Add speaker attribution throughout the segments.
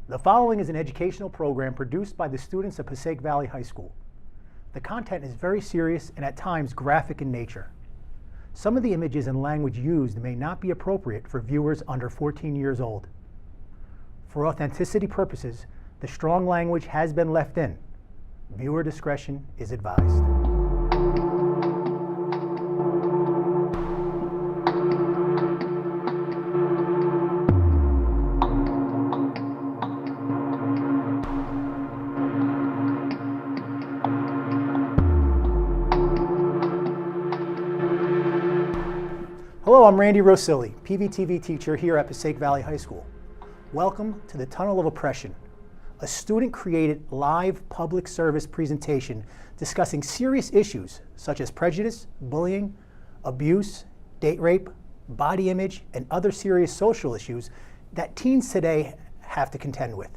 Speaker 1: The following is an educational program produced by the students of Passaic Valley High School. The content is very serious and at times graphic in nature. Some of the images and language used may not be appropriate for viewers under 14 years old. For authenticity purposes, the strong language has been left in. Viewer discretion is advised. Hello, I'm Randy Rosilli, PVTV teacher here at Passaic Valley High School. Welcome to the Tunnel of Oppression, a student-created live public service presentation discussing serious issues such as prejudice, bullying, abuse, date rape, body image, and other serious social issues that teens today have to contend with.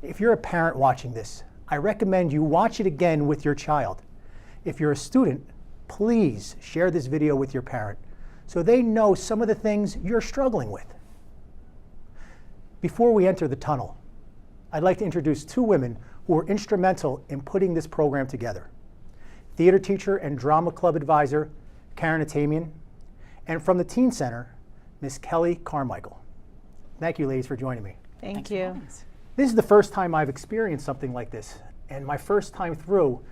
Speaker 1: If you're a parent watching this, I recommend you watch it again with your child. If you're a student, please share this video with your parent so they know some of the things you're struggling with. Before we enter the tunnel, I'd like to introduce two women who were instrumental in putting this program together. Theater teacher and drama club advisor, Karen Atamian, and from the Teen Center, Ms. Kelly Carmichael. Thank you, ladies, for joining me.
Speaker 2: Thank you.
Speaker 1: This is the first time I've experienced something like this, and my first time through,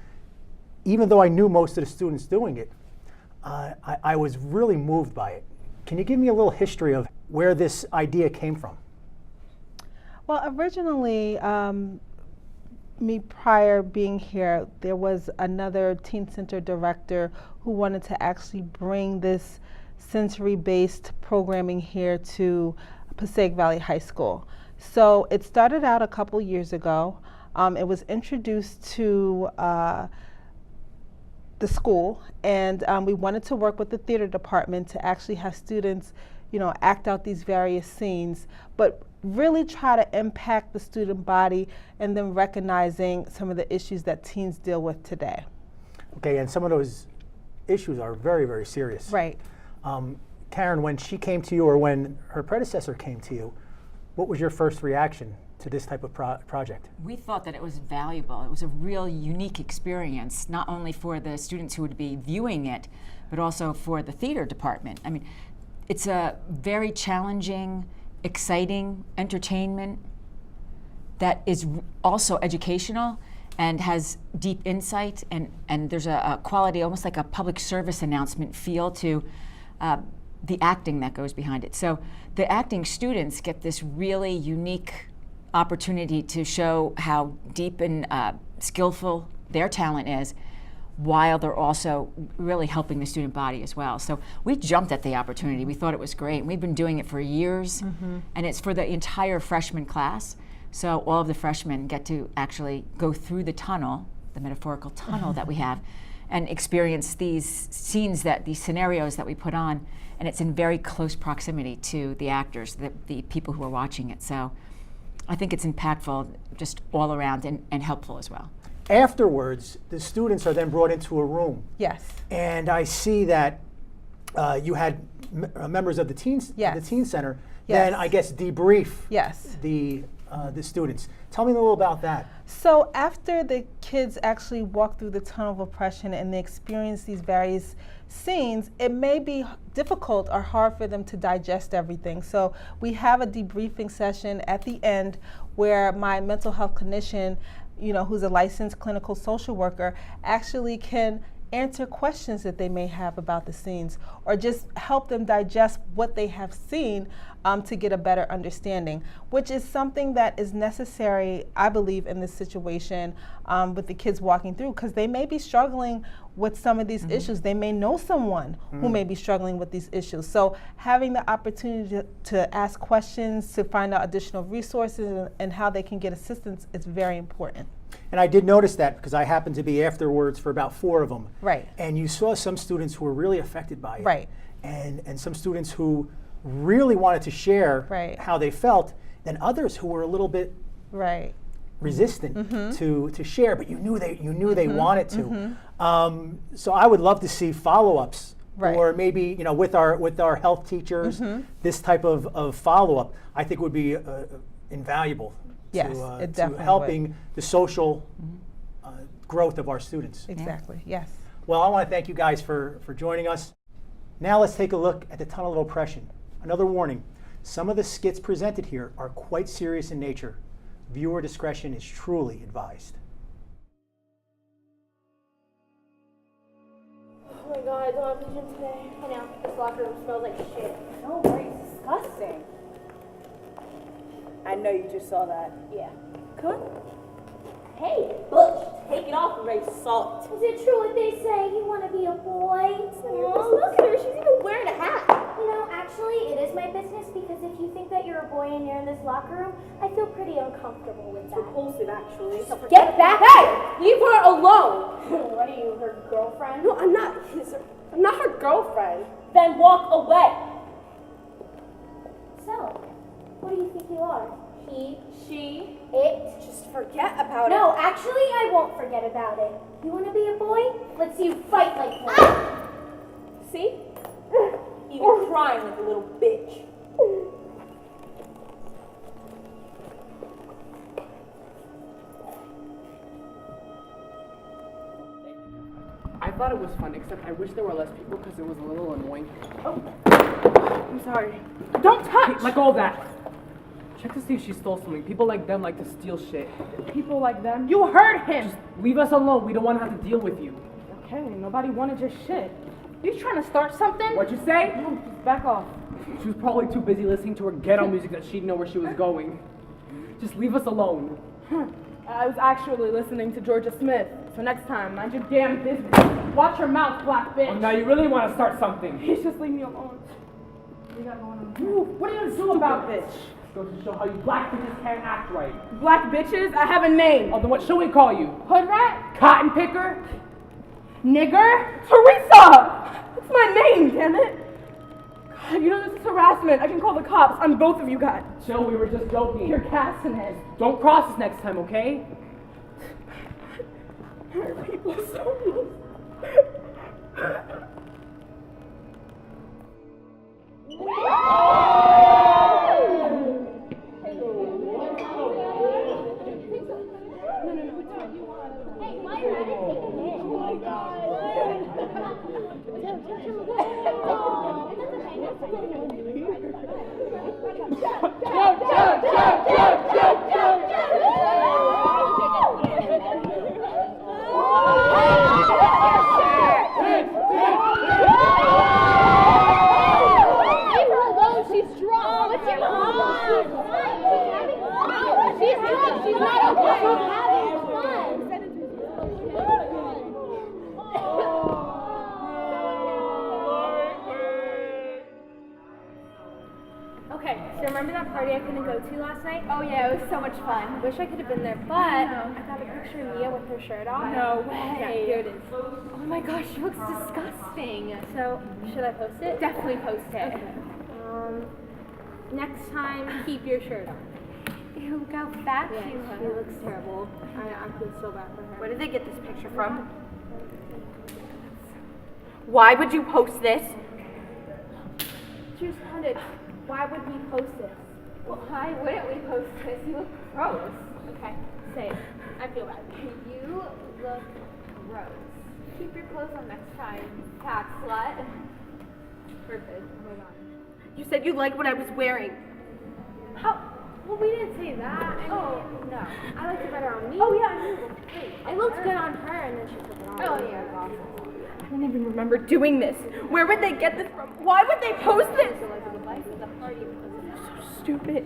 Speaker 1: even though I knew most of the students doing it, I was really moved by it. Can you give me a little history of where this idea came from?
Speaker 2: Well, originally, me prior being here, there was another Teen Center director who wanted to actually bring this sensory-based programming here to Passaic Valley High School. So it started out a couple years ago. It was introduced to the school, and we wanted to work with the theater department to actually have students, act out these various scenes, but really try to impact the student body and then recognizing some of the issues that teens deal with today.
Speaker 1: Okay, and some of those issues are very, very serious.
Speaker 2: Right.
Speaker 1: Karen, when she came to you or when her predecessor came to you, what was your first reaction to this type of project?
Speaker 3: We thought that it was valuable. It was a real unique experience, not only for the students who would be viewing it, but also for the theater department. I mean, it's a very challenging, exciting entertainment that is also educational and has deep insight, and there's a quality, almost like a public service announcement feel to the acting that goes behind it. So the acting students get this really unique opportunity to show how deep and skillful their talent is, while they're also really helping the student body as well. So we jumped at the opportunity. We thought it was great. We've been doing it for years, and it's for the entire freshman class. So all of the freshmen get to actually go through the tunnel, the metaphorical tunnel that we have, and experience these scenes, these scenarios that we put on, and it's in very close proximity to the actors, the people who are watching it. So I think it's impactful just all around and helpful as well.
Speaker 1: Afterwards, the students are then brought into a room.
Speaker 2: Yes.
Speaker 1: And I see that you had members of the Teen Center then, I guess, debrief the students. Tell me a little about that.
Speaker 2: So after the kids actually walk through the tunnel of oppression and they experience these various scenes, it may be difficult or hard for them to digest everything. So we have a debriefing session at the end where my mental health clinician, who's a licensed clinical social worker, actually can answer questions that they may have about the scenes or just help them digest what they have seen to get a better understanding, which is something that is necessary, I believe, in this situation with the kids walking through, because they may be struggling with some of these issues. They may know someone who may be struggling with these issues. So having the opportunity to ask questions, to find out additional resources and how they can get assistance is very important.
Speaker 1: And I did notice that because I happened to be afterwards for about 4 of them.
Speaker 2: Right.
Speaker 1: And you saw some students who were really affected by it.
Speaker 2: Right.
Speaker 1: And some students who really wanted to share how they felt, and others who were a little bit resistant to share, but you knew they wanted to. So I would love to see follow-ups, or maybe with our health teachers, this type of follow-up. I think would be invaluable
Speaker 2: Yes,
Speaker 1: to,
Speaker 2: it
Speaker 1: to
Speaker 2: definitely
Speaker 1: helping the social growth of our students.
Speaker 2: Exactly, yes.
Speaker 1: Well, I want to thank you guys for joining us. Now let's take a look at the tunnel of oppression. Another warning, some of the skits presented here are quite serious in nature. Viewer discretion is truly advised.
Speaker 4: Oh my god, I don't have vision today. I know, this locker room smells like shit.
Speaker 5: No way, it's disgusting. I know you just saw that.
Speaker 4: Yeah.
Speaker 5: Come on.
Speaker 4: Hey, Butch, take it off and raise salt.
Speaker 6: Is it true what they say? You want to be a boy?
Speaker 4: Oh, look at her, she's even wearing a hat.
Speaker 6: You know, actually, it is my business because if you think that you're a boy and you're in this locker room, I feel pretty uncomfortable with that.
Speaker 4: Repulsive, actually.
Speaker 6: Get back!
Speaker 4: Hey, leave her alone.
Speaker 6: What are you, her girlfriend?
Speaker 4: No, I'm not her girlfriend. Then walk away.
Speaker 6: So, what do you think you are? He,
Speaker 4: She,
Speaker 6: it?
Speaker 4: just forget about it.
Speaker 6: No, actually, I won't forget about it. You want to be a boy? Let's see you fight like one.
Speaker 4: See? Even crying like a little bitch.
Speaker 7: I thought it was fun, except I wish there were less people because it was a little annoying.
Speaker 4: Oh, I'm sorry. Don't touch!
Speaker 7: Hey, let go of that! Check to see if she stole something. People like them like to steal shit.
Speaker 5: People like them.
Speaker 4: You heard him!
Speaker 7: Just leave us alone. We don't want to have to deal with you.
Speaker 5: Okay, nobody wanted your shit. You trying to start something?
Speaker 7: What'd you say?
Speaker 5: No, just back off.
Speaker 7: She was probably too busy listening to her ghetto music that she'd know where she was going. Just leave us alone.
Speaker 5: I was actually listening to Georgia Smith. So next time, mind your damn business. Watch your mouth, black bitch.
Speaker 7: Oh, now you really want to start something.
Speaker 5: Please just leave me alone. What do you got going on? Ooh, what are you gonna do about this?
Speaker 7: Goes to show how you black bitches can't act right.
Speaker 5: Black bitches? I have a name.
Speaker 7: Oh, then what should we call you?
Speaker 5: Hood rat?
Speaker 7: Cotton picker?
Speaker 5: Nigger? Teresa! That's my name, damn it. God, you know this is harassment. I can call the cops on both of you guys.
Speaker 7: Chill, we were just joking.
Speaker 5: You're gassing it.
Speaker 7: Don't cross us next time, okay?
Speaker 5: People so
Speaker 6: Okay, so remember that party I couldn't go to last night? Oh yeah, it was so much fun. Wish I could have been there, but I got a picture of Mia with her shirt on.
Speaker 5: No way.
Speaker 6: Yeah, here it is. Oh my gosh, she looks disgusting. So, should I post it? Definitely post it. Okay. Next time, keep your shirt on. Ew, look how fat she looks. She looks terrible. I feel so bad for her.
Speaker 4: Where did they get this picture from? Why would you post this?
Speaker 6: She responded, why would we post this? Well, why wouldn't we post this? You look gross. Okay, say it. I feel bad. You look gross. Keep your clothes on next time, fat slut. Perfect. Oh my god.
Speaker 4: You said you liked what I was wearing.
Speaker 6: How? Well, we didn't say that. I mean, no. I liked it better on me. Oh, yeah, it looked good on her, and then she took it off. Oh, yeah.
Speaker 4: I don't even remember doing this. Where would they get this from? Why would they post this? So stupid.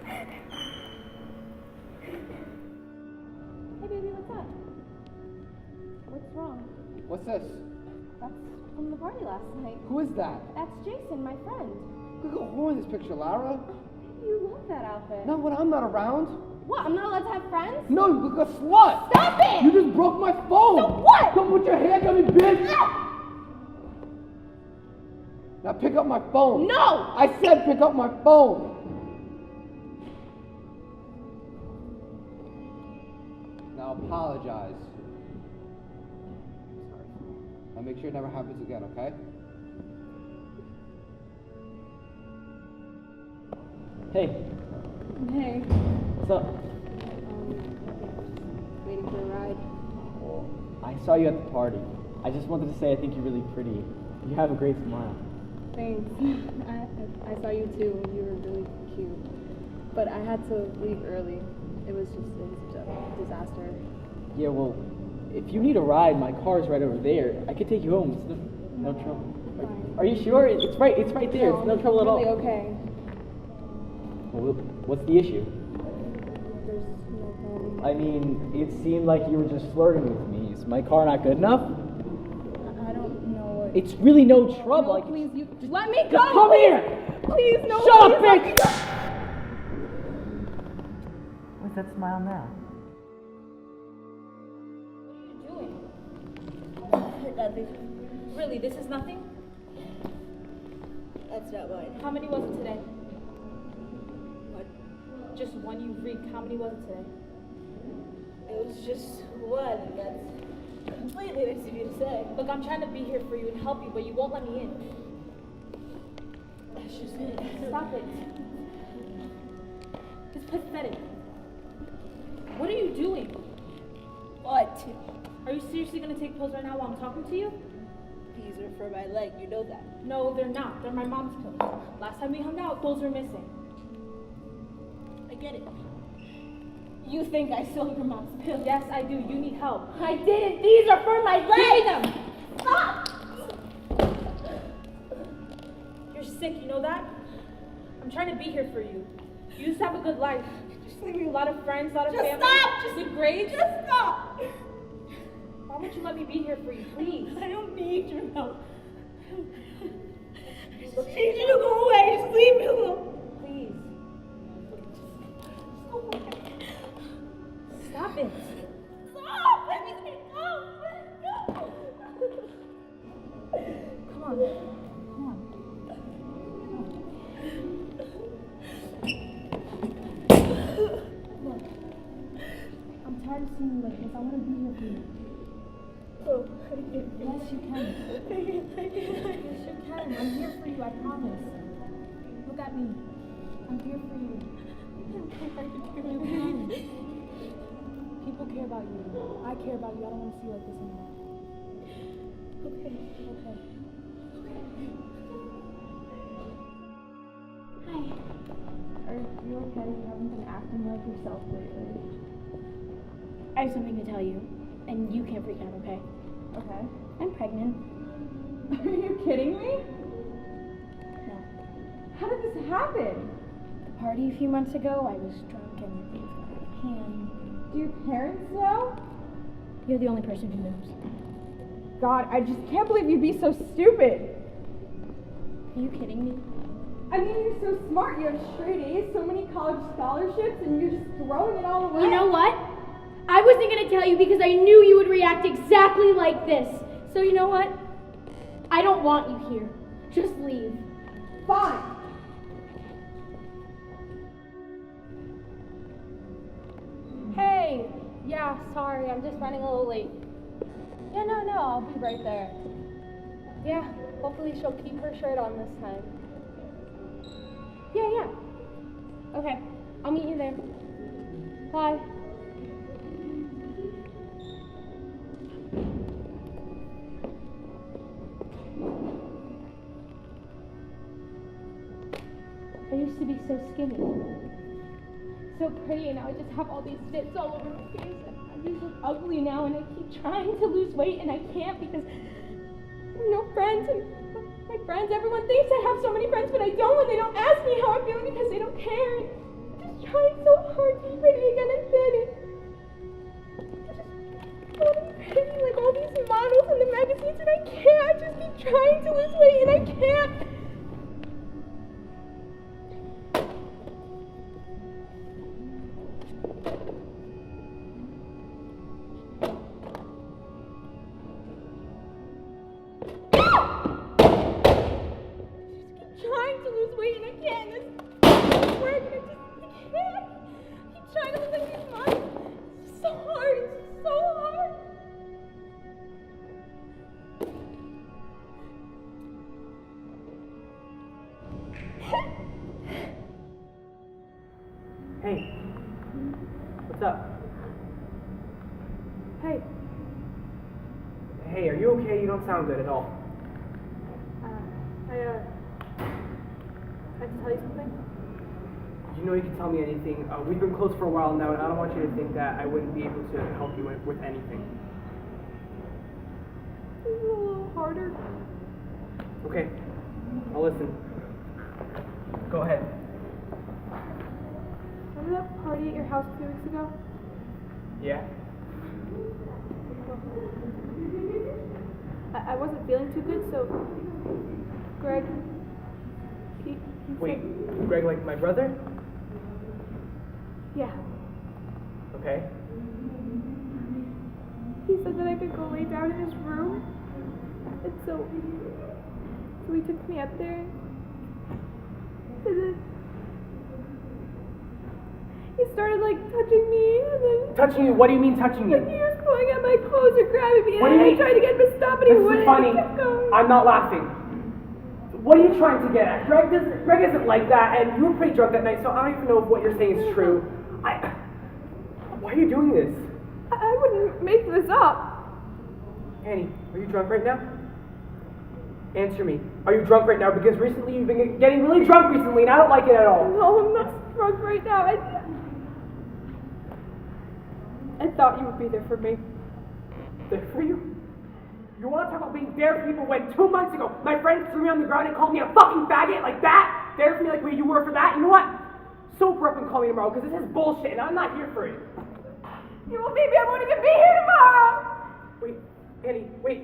Speaker 6: Hey, baby, what's up? What's wrong?
Speaker 7: What's this?
Speaker 6: That's from the party last night.
Speaker 7: Who is that?
Speaker 6: That's Jason, my friend.
Speaker 7: Look at who in this picture, Lara.
Speaker 6: You love that outfit.
Speaker 7: Not when I'm not around.
Speaker 6: What? I'm not allowed to have friends?
Speaker 7: No, you look a slut.
Speaker 6: Stop it!
Speaker 7: You just broke my phone.
Speaker 6: So what?
Speaker 7: Don't put your hands on me, bitch. Now pick up my phone.
Speaker 6: No!
Speaker 7: I said pick up my phone. Now apologize. Sorry. Now make sure it never happens again, okay? Hey,
Speaker 5: Hey.
Speaker 7: what's up?
Speaker 5: Waiting for a ride.
Speaker 7: I saw you at the party. I just wanted to say I think you're really pretty. You have a great smile.
Speaker 5: Thanks. I saw you too. You were really cute. But I had to leave early. It was a disaster.
Speaker 7: Yeah, well, if you need a ride, my car's right over there. I could take you home. It's no trouble.
Speaker 5: Fine.
Speaker 7: Are you sure? It's right there. It's no trouble at all.
Speaker 5: Really okay.
Speaker 7: Well, what's the issue?
Speaker 5: There's no problem.
Speaker 7: I mean, it seemed like you were just flirting with me. Is my car not good enough?
Speaker 5: I don't know what.
Speaker 7: It's really no trouble.
Speaker 5: No, please, you just let me go.
Speaker 7: Just come
Speaker 5: please.
Speaker 7: here.
Speaker 5: Please, no.
Speaker 7: Shut up,
Speaker 5: please, let me
Speaker 7: bitch!
Speaker 5: go.
Speaker 7: What's that smile now?
Speaker 8: Nothing. Really, this is nothing? That's not mine. How many was it today? What? Just one you reeked. How many was it today? It was just one. That's completely nice of you to say. Look, I'm trying to be here for you and help you, but you won't let me in. That's just it. Stop it. It's pathetic. What are you doing? What? Are you seriously gonna take pills right now while I'm talking to you? These are for my leg, you know that. No, they're not. They're my mom's pills. Last time we hung out, those were missing. I get it. You think I stole your mom's pills? Yes, I do. You need help. I didn't. These are for my leg! Give me them! Stop! You're sick, you know that? I'm trying to be here for you. You used to have a good life. Just leave me a lot of friends, a lot of family. Stop! Just good grades. Just stop! Why won't you let me be here for you, please? I don't need your help. I need you to go away. Just leave me alone. Please. Just go away. Stop it. Stop! Let me go. Come on. Come on. Look. I'm tired of seeing you like this. I want to be here for you. Oh, yes, you can. Yes, you can. I'm here for you, I promise. Look at me. I'm here for you. You can. People care about you. I care about you. I don't want to see you like this anymore. Okay. Okay. Hi. Are you okay? You haven't been acting like yourself lately. I have something to tell you. And you can't freak out, okay? Okay. I'm pregnant. Are you kidding me? No. How did this happen? The party a few months ago, I was drunk and things got out of hand. Do your parents know? You're the only person who knows. God, I just can't believe you'd be so stupid. Are you kidding me? I mean, you're so smart. You have straight A's, so many college scholarships, and you're just throwing it all away.
Speaker 6: You know what? I wasn't going to tell you because I knew you would react exactly like this. So you know what? I don't want you here. Just leave.
Speaker 5: Fine.
Speaker 9: Hey! Yeah, sorry, I'm just running a little late. Yeah, no, I'll be right there. Yeah, hopefully she'll keep her shirt on this time. Yeah. Okay, I'll meet you there. Bye. I used to be so skinny, so pretty, and now I just have all these fits all over my face, and I just look ugly now, and I keep trying to lose weight, and I can't because I have no friends, and my friends, everyone thinks I have so many friends, but I don't, and they don't ask me how I'm feeling because they don't care, and I'm just trying so hard to be pretty again and fit, and I want to be pretty like all these models in the magazines, and I can't. I just keep trying to lose weight, and I can't. Trying to lose weight and I can't. This doesn't work and I can't. I keep trying to look like these models. It's so hard. It's so hard.
Speaker 7: Hey. What's up?
Speaker 5: Hey.
Speaker 7: Hey, are you okay? You don't sound good at all.
Speaker 5: I have to tell you something.
Speaker 7: You know you can tell me anything. We've been close for a while now, and I don't want you to think that I wouldn't be able to help you with anything.
Speaker 5: This is a little harder.
Speaker 7: Okay, I'll listen. Go ahead.
Speaker 5: Remember that party at your house a few weeks ago?
Speaker 7: Yeah?
Speaker 5: I wasn't feeling too good, so Greg, he
Speaker 7: Wait,
Speaker 5: said,
Speaker 7: Greg, like my brother?
Speaker 5: yeah.
Speaker 7: Okay.
Speaker 5: He said that I could go lay down in his room, and so he took me up there, and then he started like touching me, and then
Speaker 7: Touching you? What do you mean touching you?
Speaker 5: like he was pulling at my clothes or grabbing me,
Speaker 7: What do
Speaker 5: and
Speaker 7: you
Speaker 5: I
Speaker 7: mean?
Speaker 5: tried to get him to stop, and he
Speaker 7: This
Speaker 5: wouldn't.
Speaker 7: is funny.
Speaker 5: And he kept going.
Speaker 7: I'm not laughing. What are you trying to get at? Greg isn't like that, and you were pretty drunk that night, so I don't even know if what you're saying is true. Why are you doing this?
Speaker 5: I wouldn't make this up.
Speaker 7: Annie, are you drunk right now? Answer me. Are you drunk right now? Because recently you've been getting really drunk recently, and I don't like it at all.
Speaker 5: No, I'm not drunk right now. I thought you would be there for me.
Speaker 7: There for you? You want to talk about being there for people when 2 months ago my friend threw me on the ground and called me a fucking faggot like that? There for me like where you were for that? You know what? Sober up and call me tomorrow because this is bullshit and I'm not here for it.
Speaker 5: You will maybe I won't even be here tomorrow.
Speaker 7: Wait, Annie, wait.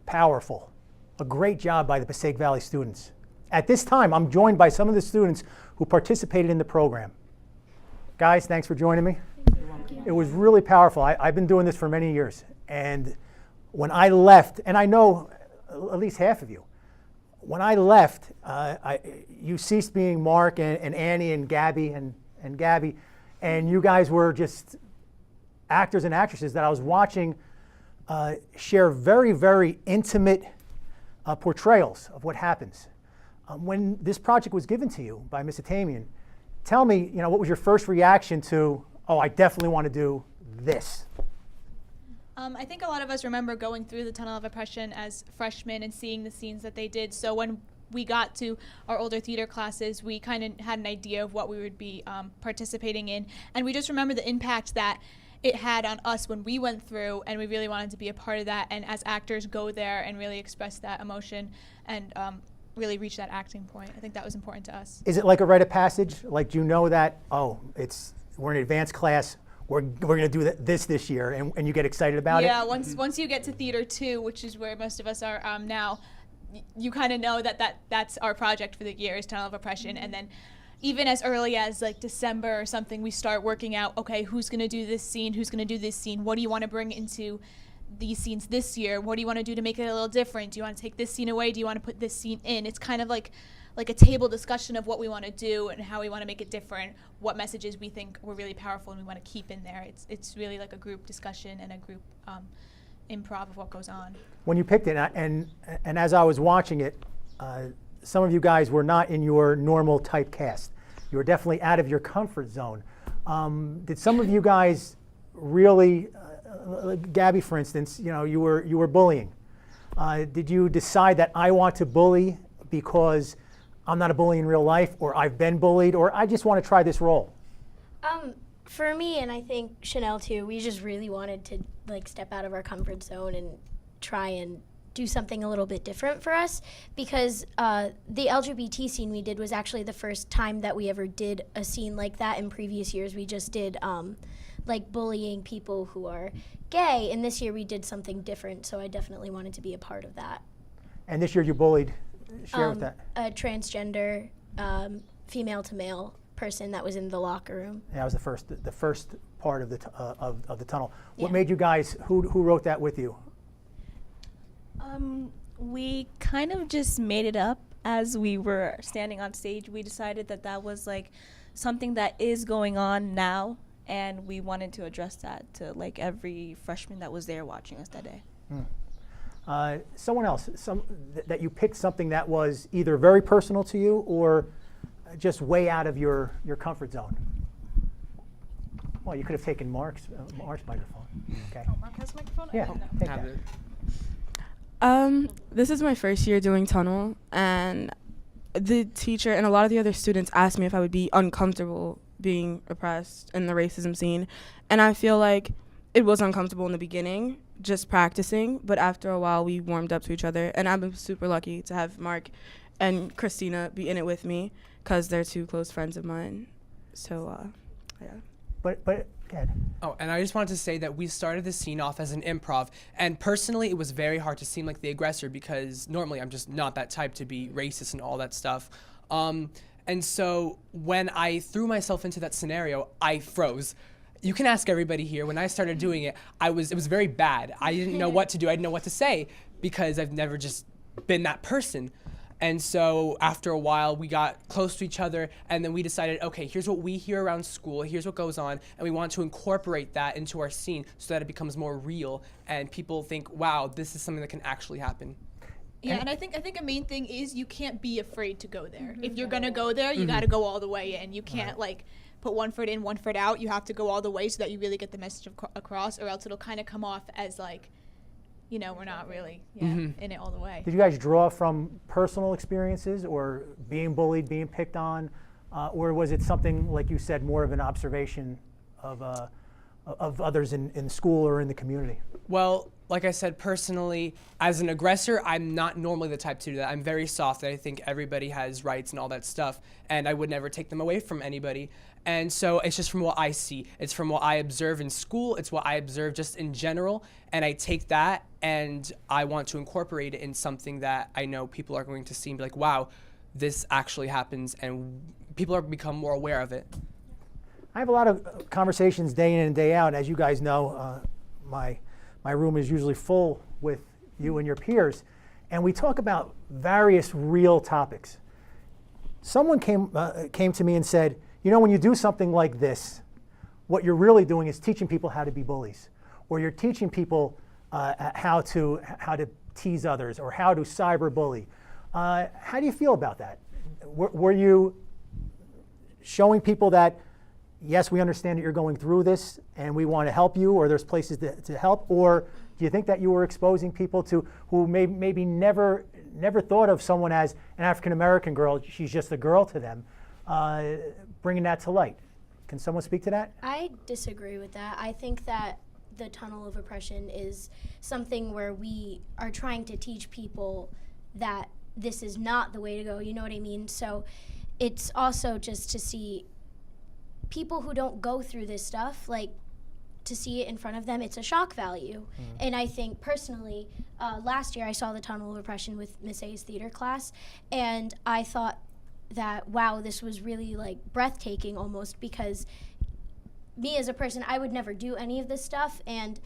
Speaker 1: Powerful. A great job by the Passaic Valley students. At this time, I'm joined by some of the students who participated in the program. Guys, thanks for joining me. It was really powerful. I've been doing this for many years. And when I left, and I know at least half of you, when I left, you ceased being Mark and Annie and Gabby and Gabby, and you guys were just actors and actresses that I was watching share very, very intimate portrayals of what happens. When this project was given to you by Ms. Atamian, tell me, what was your first reaction to, oh, I definitely want to do this?
Speaker 9: I think a lot of us remember going through the Tunnel of Oppression as freshmen and seeing the scenes that they did. So when we got to our older theater classes, we kind of had an idea of what we would be participating in. And we just remember the impact that it had on us when we went through, and we really wanted to be a part of that, and as actors go there and really express that emotion and really reach that acting point. I think that was important to us.
Speaker 1: Is it like a rite of passage? Like, do you know that, oh, we're in advanced class, we're going to do this year, and you get excited about it?
Speaker 9: Yeah, once you get to Theater 2, which is where most of us are now, you kind of know that's our project for the year, is Tunnel of Oppression, and then even as early as like December or something, we start working out, okay, who's going to do this scene, who's going to do this scene, what do you want to bring into these scenes this year, what do you want to do to make it a little different, do you want to take this scene away, do you want to put this scene in? It's kind of like a table discussion of what we want to do and how we want to make it different, what messages we think were really powerful and we want to keep in there. It's really like a group discussion and a group improv of what goes on. When
Speaker 1: you picked it, and as I was watching it, some of you guys were not in your normal type cast. You were definitely out of your comfort zone. Did some of you guys really, Gabby for instance, you were bullying. Did you decide that I want to bully because I'm not a bully in real life, or I've been bullied, or I just want to try this role?
Speaker 8: For me, and I think Chanel too, we just really wanted to step out of our comfort zone and try and do something a little bit different for us, because the LGBT scene we did was actually the first time that we ever did a scene like that. In previous years, we just did bullying people who are gay, and this year we did something different, so I definitely wanted to be a part of that.
Speaker 1: And this year you bullied, share with that.
Speaker 8: A transgender, female to male person that was in the locker room.
Speaker 1: That was the first part of the tunnel. What
Speaker 8: Yeah.
Speaker 1: made you guys? Who wrote that with you?
Speaker 10: We kind of just made it up as we were standing on stage. We decided that that was like something that is going on now, and we wanted to address that to like every freshman that was there watching us that day.
Speaker 1: Someone else, that you picked something that was either very personal to you or just way out of your comfort zone. Well, you could have taken Mark's microphone. Okay.
Speaker 2: Oh, Mark has a microphone?
Speaker 1: Yeah, take that.
Speaker 11: This is my first year doing tunnel, and the teacher and a lot of the other students asked me if I would be uncomfortable being oppressed in the racism scene, and I feel like it was uncomfortable in the beginning, just practicing, but after a while we warmed up to each other, and I'm super lucky to have Mark and Christina be in it with me, because they're two close friends of mine. So, yeah.
Speaker 1: But Ed.
Speaker 7: Oh, and I just wanted to say that we started the scene off as an improv, and personally it was very hard to seem like the aggressor because normally I'm just not that type to be racist and all that stuff. And so when I threw myself into that scenario, I froze. You can ask everybody here, when I started doing it, it was very bad. I didn't know what to do, I didn't know what to say because I've never just been that person. And so after a while, we got close to each other, and then we decided, okay, here's what we hear around school, here's what goes on, and we want to incorporate that into our scene so that it becomes more real, and people think, wow, this is something that can actually happen.
Speaker 12: Yeah, and I think a main thing is you can't be afraid to go there. If you're gonna go there, you gotta go all the way in. You can't like put one foot in, one foot out. You have to go all the way so that you really get the message across, or else it'll kind of come off as like, you know, we're not really in it all the way.
Speaker 1: Did you guys draw from personal experiences or being bullied, being picked on, or was it something, like you said, more of an observation of others in school or in the community?
Speaker 7: Well, like I said, personally, as an aggressor, I'm not normally the type to do that. I'm very soft. I think everybody has rights and all that stuff, and I would never take them away from anybody. And so it's just from what I see. It's from what I observe in school. It's what I observe just in general, and I take that and I want to incorporate it in something that I know people are going to see and be like, wow, this actually happens, and people are become more aware of it.
Speaker 1: I have a lot of conversations day in and day out. As you guys know, my room is usually full with you and your peers, and we talk about various real topics. Someone came to me and said, you know, when you do something like this, what you're really doing is teaching people how to be bullies, or you're teaching people how to tease others, or how to cyberbully. How do you feel about that? Were you showing people that, yes, we understand that you're going through this and we want to help you, or there's places to help, or do you think that you were exposing people to who maybe never thought of someone as an African-American girl, she's just a girl to them, bringing that to light? Can someone speak to that?
Speaker 8: I disagree with that. I think that the tunnel of oppression is something where we are trying to teach people that this is not the way to go, you know what I mean? So it's also just to see people who don't go through this stuff, like, to see it in front of them, it's a shock value. And I think personally, last year I saw the tunnel of oppression with Miss A's theater class, and I thought that, wow, this was really like breathtaking almost, because me as a person, I would never do any of this stuff, and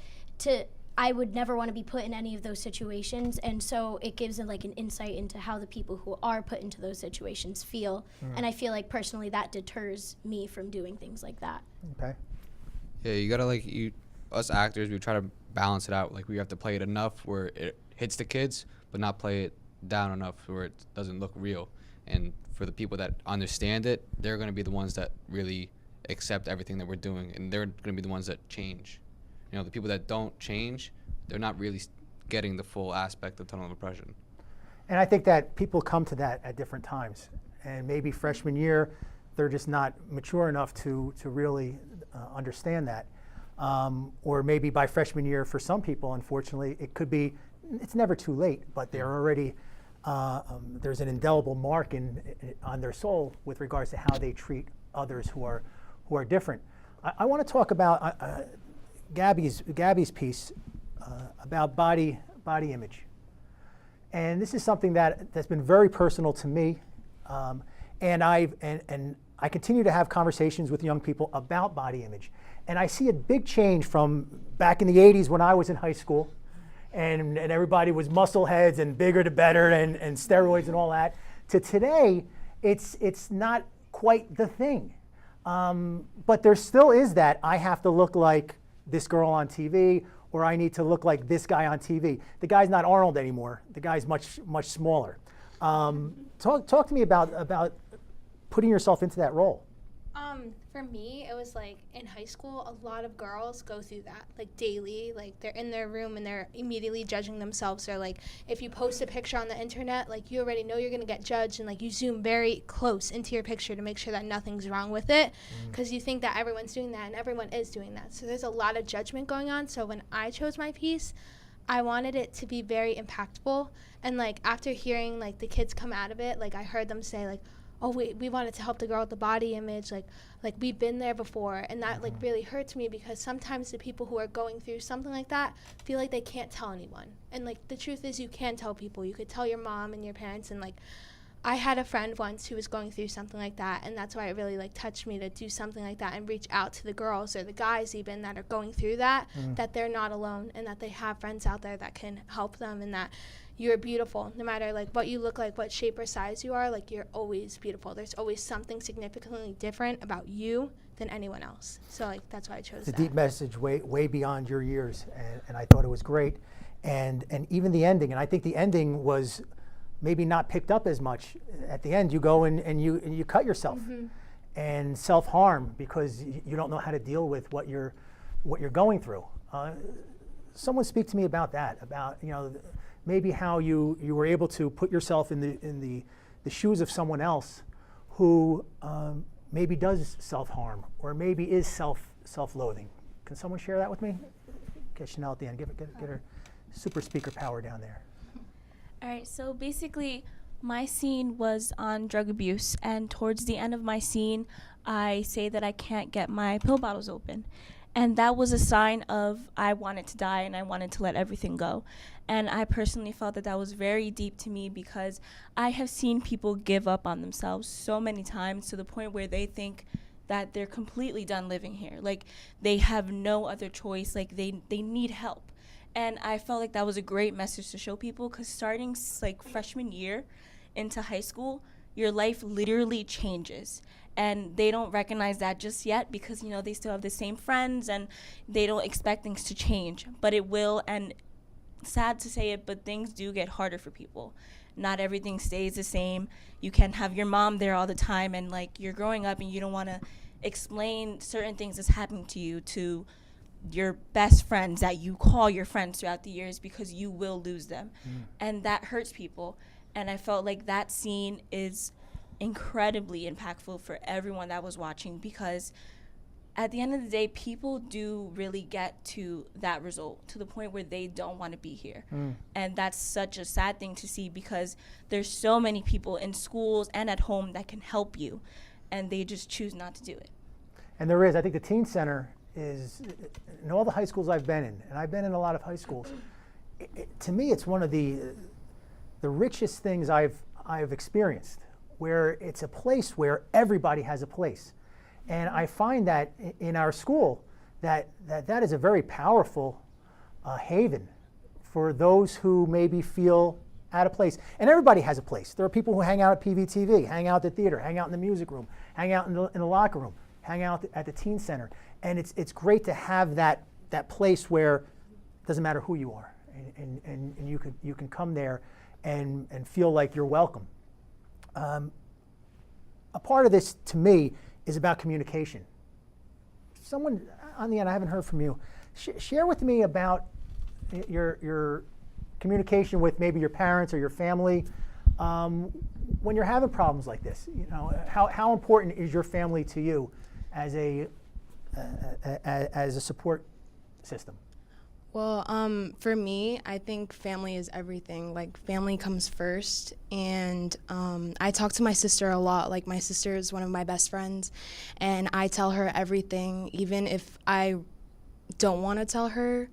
Speaker 8: I would never want to be put in any of those situations, and so it gives them like an insight into how the people who are put into those situations feel, and I feel like personally that deters me from doing things like that.
Speaker 1: Okay.
Speaker 13: Yeah, you gotta us actors, we try to balance it out. Like, we have to play it enough where it hits the kids, but not play it down enough where it doesn't look real. And for the people that understand it, they're gonna be the ones that really accept everything that we're doing, and they're gonna be the ones that change. You know, the people that don't change, they're not really getting the full aspect of tunnel of oppression.
Speaker 1: And I think that people come to that at different times. And maybe freshman year, they're just not mature enough to really understand that. Or maybe by freshman year, for some people, unfortunately, it could be, it's never too late, but they're already, there's an indelible mark on their soul with regards to how they treat others who are different. I want to talk about Gabby's piece about body image, and this is something that's been very personal to me, and I continue to have conversations with young people about body image. And I see a big change from back in the 80s when I was in high school, and everybody was muscle heads and bigger the better and steroids and all that, to today, it's not quite the thing. But there still is that I have to look like this girl on TV, or I need to look like this guy on TV. The guy's not Arnold anymore. The guy's much smaller. Talk to me about putting yourself into that role.
Speaker 8: For me, it was like in high school, a lot of girls go through that like daily. Like they're in their room and they're immediately judging themselves. Or like if you post a picture on the internet, like you already know you're gonna get judged, and like you zoom very close into your picture to make sure that nothing's wrong with it, because you think that everyone's doing that, and everyone is doing that. So there's a lot of judgment going on. So when I chose my piece, I wanted it to be very impactful. And like after hearing like the kids come out of it, like I heard them say like, oh, we wanted to help the girl with the body image, like we've been there before. And that like really hurts me, because sometimes the people who are going through something like that feel like they can't tell anyone. And like the truth is, you can tell people. You could tell your mom and your parents. And like I had a friend once who was going through something like that, and that's why it really like touched me to do something like that and reach out to the girls or the guys even that are going through that, that they're not alone, and that they have friends out there that can help them, and that you're beautiful. No matter like what you look like, what shape or size you are, like you're always beautiful. There's always something significantly different about you than anyone else. So like that's why I chose that.
Speaker 1: It's a deep message, way beyond your years, and I thought it was great. And even the ending, and I think the ending was maybe not picked up as much. At the end, you go and you cut yourself, and self-harm because you don't know how to deal with what you're going through. Someone speak to me about that, about maybe how you were able to put yourself in the shoes of someone else who maybe does self-harm or maybe is self-loathing. Can someone share that with me? Get Chanel at the end. Get her super speaker power down there.
Speaker 10: All right, so basically my scene was on drug abuse, and towards the end of my scene, I say that I can't get my pill bottles open. And that was a sign of I wanted to die and I wanted to let everything go. And I personally felt that that was very deep to me, because I have seen people give up on themselves so many times to the point where they think that they're completely done living here. Like they have no other choice, like they need help. And I felt like that was a great message to show people, because starting like freshman year into high school, your life literally changes. And they don't recognize that just yet, because they still have the same friends and they don't expect things to change. But it will, and sad to say it, but things do get harder for people. Not everything stays the same. You can't have your mom there all the time, and like you're growing up and you don't want to explain certain things that's happening to you to your best friends that you call your friends throughout the years, because you will lose them. And that hurts people. And I felt like that scene is incredibly impactful for everyone that was watching, because at the end of the day, people do really get to that result, to the point where they don't want to be here. And that's such a sad thing to see, because there's so many people in schools and at home that can help you, and they just choose not to do it.
Speaker 1: And there is, I think the Teen Center is, in all the high schools I've been in, and I've been in a lot of high schools, to me it's one of the richest things I've experienced, where it's a place where everybody has a place. And I find that in our school that is a very powerful haven for those who maybe feel out of place. And everybody has a place. There are people who hang out at PVTV, hang out at the theater, hang out in the music room, hang out in the locker room, hang out at the Teen Center. And it's great to have that place where it doesn't matter who you are, and you can come there and feel like you're welcome. A part of this, to me, is about communication. Someone on the end, I haven't heard from you. Share with me about your communication with maybe your parents or your family when you're having problems like this. How important is your family to you as a support system?
Speaker 11: Well, for me, I think family is everything. Like, family comes first, and I talk to my sister a lot. Like, my sister is one of my best friends, and I tell her everything, even if I don't want to tell her.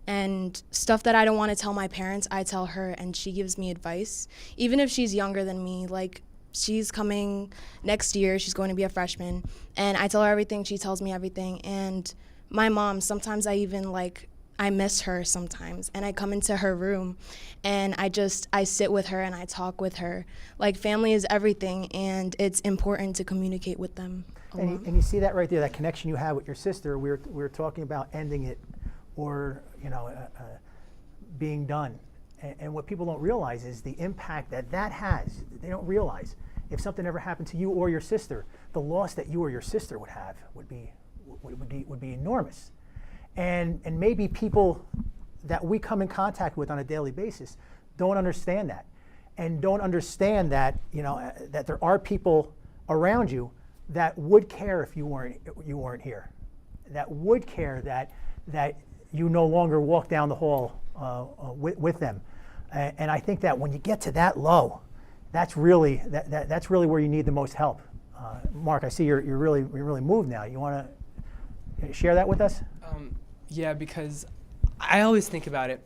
Speaker 11: And stuff that I don't want to tell my parents, I tell her, and she gives me advice. Even if she's younger than me, like,
Speaker 14: she's coming next year. She's going to be a freshman. And I tell her everything. She tells me everything. And my mom, sometimes I miss her sometimes. And I come into her room and I sit with her and I talk with her. Like, family is everything, and it's important to communicate with them.
Speaker 1: And you see that right there, that connection you have with your sister. We were talking about ending it or, being done. And what people don't realize is the impact that has. They don't realize if something ever happened to you or your sister, the loss that you or your sister would have would be enormous. And maybe people that we come in contact with on a daily basis don't understand that, and don't understand that that there are people around you that would care if you weren't here, that would care that you no longer walk down the hall with them. And I think that when you get to that low, that's really where you need the most help. Mark, I see you're really moved now. You want to share that with us?
Speaker 15: Yeah, because I always think about it.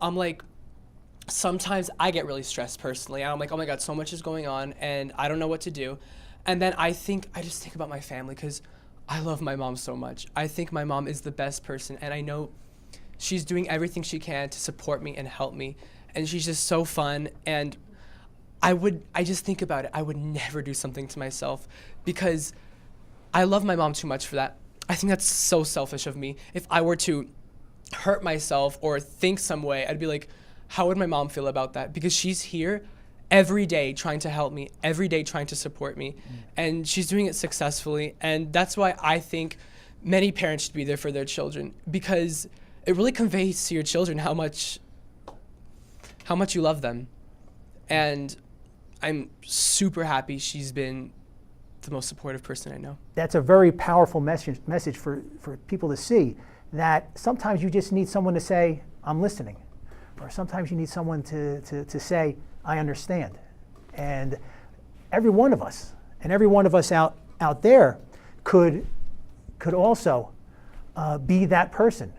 Speaker 15: I'm like, sometimes I get really stressed personally. I'm like, oh my God, so much is going on and I don't know what to do. And then I just think about my family because I love my mom so much. I think my mom is the best person, and I know she's doing everything she can to support me and help me. And she's just so fun. And I just think about it. I would never do something to myself because I love my mom too much for that. I think that's so selfish of me. If I were to hurt myself or think some way, I'd be like, how would my mom feel about that? Because she's here every day trying to help me, every day trying to support me. And she's doing it successfully. And that's why I think many parents should be there for their children, because it really conveys to your children how much you love them. And I'm super happy she's been the most supportive person I know. That's a very powerful message for people to see, that sometimes you just need someone to say, I'm listening. Or sometimes you need someone to say, I understand. And every one of us, out there could also be that person.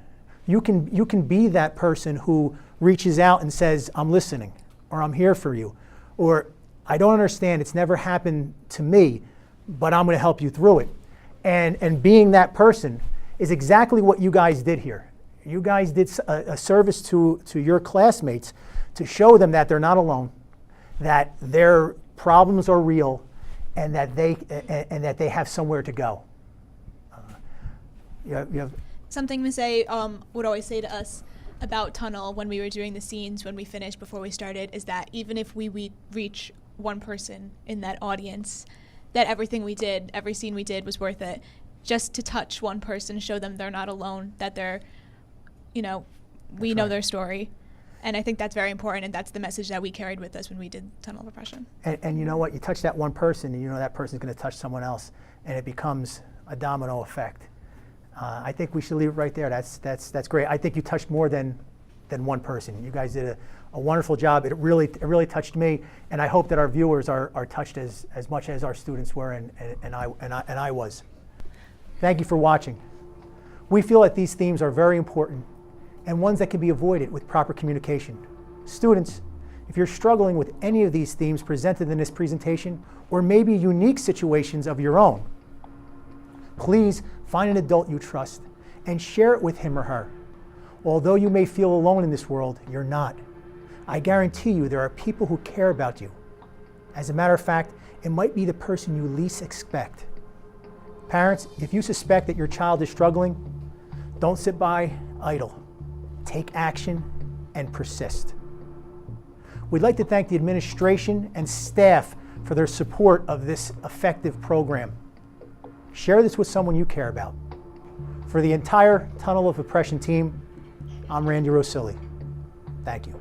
Speaker 15: You can be that person who reaches out and says, I'm listening, or I'm here for you, or I don't understand, it's never happened to me, but I'm going to help you through it. And being that person is exactly what you guys did here. You guys did a service to your classmates to show them that they're not alone, that their problems are real, and that they have somewhere to go. You have
Speaker 12: Something Ms. A would always say to us about Tunnel when we were doing the scenes, when we finished, before we started, is that even if we reach one person in that audience, that everything we did, every scene we did was worth it. Just to touch one person, show them they're not alone, that they're, we know their story. And I think that's very important, and that's the message that we carried with us when we did Tunnel of Oppression.
Speaker 1: And you know what? You touch that one person, and you know that person's going to touch someone else, and it becomes a domino effect. I think we should leave it right there. That's great. I think you touched more than one person. You guys did a wonderful job. It really touched me, and I hope that our viewers are touched as much as our students were, and I was. Thank you for watching. We feel that these themes are very important and ones that can be avoided with proper communication. Students, if you're struggling with any of these themes presented in this presentation, or maybe unique situations of your own, please find an adult you trust and share it with him or her. Although you may feel alone in this world, you're not. I guarantee you there are people who care about you. As a matter of fact, it might be the person you least expect. Parents, if you suspect that your child is struggling, don't sit by idle. Take action and persist. We'd like to thank the administration and staff for their support of this effective program. Share this with someone you care about. For the entire Tunnel of Oppression team, I'm Randy Rosilli. Thank you.